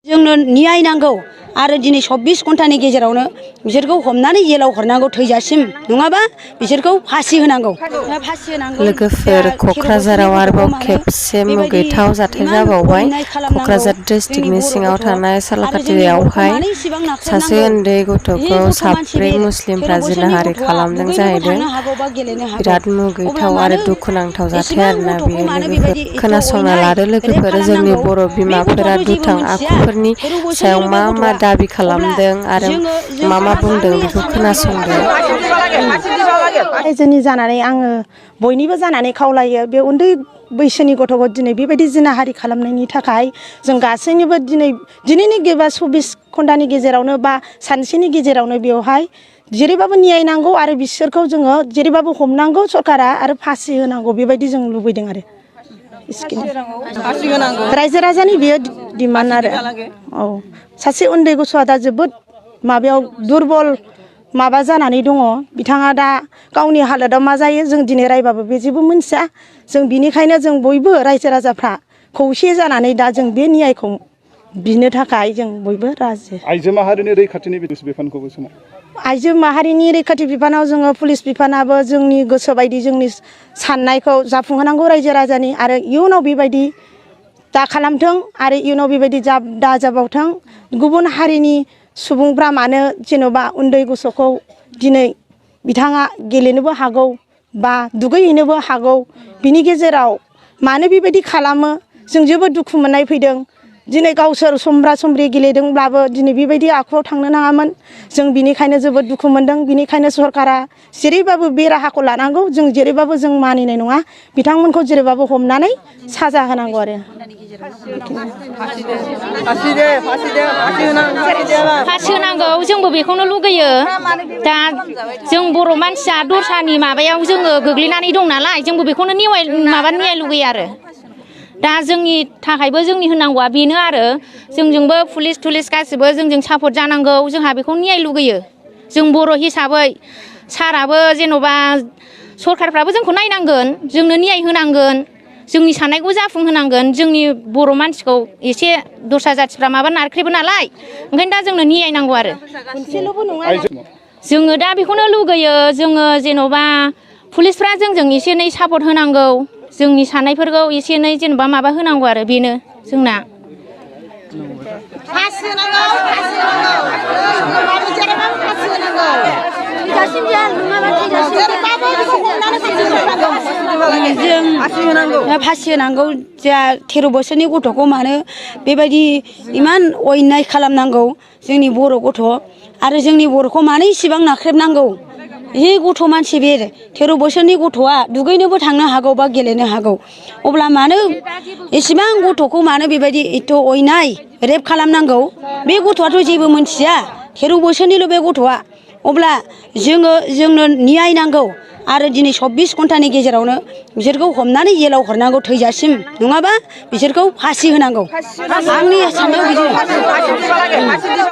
जोंनो न्याय नांगौ आरो दिनै 24 घन्टानि गेजेरावनो बिसोरखौ हमनानै जेलाव हरनांगौ थैजासिम नङाबा बिसोरखौ फासि होनांगौ। लोगोफोर क'क्राझाराव आरोबाव खेबसे मुगैथाव जाथाय जाबावबाय। क'क्राझार डिस्ट्रिक्टनि सिङाव थानाय सालकाटियावहाय सासे उन्दै गथ'खौ साब्रै मुस्लिमफ्रा जिनाहारि खालामदों जाहैदों। बिराद मुगैथाव आरो दुखुनांथाव जाथाय आरोना बेयो। लोगोफोर खोनासंना लादो लोगोफोर, जोंनि बर' बिमाफोरा दुथां आखुफोरनि सायाव मा मा दाबि खालामदों आरो मा बुंदों बेखौ खोनासंदो। रायजोनि जानानै आङो बयनिबो जानानै खावलायो, बे उन्दै बैसोनि गथ'खौ दिनै बेबायदि जिनाहारि खालामनायनि थाखाय जों गासैनिबो दिनैनि 24 घन्टानि गेजेरावनो बा सानसेनि गेजेरावनो बेवहाय जेरैबाबो न्याय नांगौ आरो बिसोरखौ जोङो जेरैबाबो हमनांगौ सरकारा आरो फासि होनांगौ बेबायदि जों लुबैदों आरो रायजो राजानि बेयो डिमान्ड आरो। औ, सासे उन्दै गथ'आ दा जोबोद माबायाव दुरबल माबा जानानै दङ। बिथाङा दा गावनि हालोदाव मा जायो जों दिनै रायबाबो बे जेबो मोनथिया। जों बिनिखायनो जों बयबो रायजो राजाफ्रा खौसे जानानै दा जों बे न्यायखौ बिनो थाखाय जों बयबो राजि। आइजो माहारिनि रैखाथिनि बिफानखौबो समाव आइजो माहारिनि रैखाथि बिफानाव जोङो पुलिस बिफानाबो जोंनि गोसो बायदि जोंनि साननायखौ जाफुंहोनांगौ रायजो राजानि, आरो इयुनाव बेबायदि दा खालामथों आरो इयुनाव बेबायदि दा जाबावथों। गुबुन हारिनि सुबुंफ्रा मानो जेन'बा उन्दै गथ'खौ दिनै बिथाङा गेलेनोबो हागौ बा दुगैहैनोबो हागौ, बिनि गेजेराव मानो बेबायदि खालामो जों जोबोद दुखु मोननाय फैदों। दिनै गावसोर समब्रा समब्रि गेलेदोंब्लाबो दिनै बेबायदि आखुआव थांनो नाङामोन। जों बिनिखायनो जोबोद दुखु मोनदों। बिनिखायनो सरकारा जेरैबाबो बे राहाखौ लानांगौ, जों जेरैबाबो जों मानिनाय नङा। बिथांमोनखौ जेरैबाबो हमनानै साजा होनांगौ आरो। फासि होनांगौ, जोंबो बेखौनो लुगैयो। दा जों बर' मानसिया दस्रानि माबायाव जोङो गोग्लैनानै दं नालाय, जोंबो बेखौनो न्याय लुगैयो आरो। दा जोंनि थाखायबो जोंनि होनांगौआ बेनो आरो। जोंजोंबो पुलिस थुलिस गासिबो जोंजों सापर्ट जानांगौ। जोंहा बेखौ न्याय लुगैयो। जों बर' हिसाबै साराबो जेन'बा सरखारफ्राबो जोंखौ नायनांगोन, जोंनो न्याय होनांगोन, जोंनि साननायखौ जाफुंहोनांगोन। जोंनि बर' मानसिखौ एसे दस्रा जाथिफ्रा माबा नारख्रेबो नालाय, ओंखायनो दा जोंनो न्याय नांगौ आरो। जोङो दा बेखौनो लुगैयो, जोङो जेन'बा पुलिसफ्रा जोंजों एसे एनै सापर्ट होनांगौ, जोंनि साननायफोरखौ एसे एनै जेन'बा माबा होनांगौ आरो बेनो जोंना। फासि होनांगौ। जा 13 बोसोरनि गथ'खौ मानो बेबायदि इमान अयनाय खालामनांगौ जोंनि बर' गथ' आरो जोंनि बर'खौ मानो इसिबां नाख्रेबनांगौ। बे गथ' मानसि, बे 13 बोसोरनि गथ'आ दुगैनोबो थांनो हागौ बा गेलेनो हागौ, अब्ला मानो एसेबां गथ'खौ मानो बेबायदि एथ' अयनाय रेप खालामनांगौ। बे गथ'आथ' जेबो मोनथिया, 13 बोसोरनिल' बे गथ'आ। अब्ला जोंनो न्याय नांगौ आरो दिनै 24 घन्टानि गेजेरावनो बिसोरखौ हमनानै जेलाव हरनांगौ थैजासिम नङाबा बिसोरखौ फासि होनांगौ। आंनि साननायाव बिदि।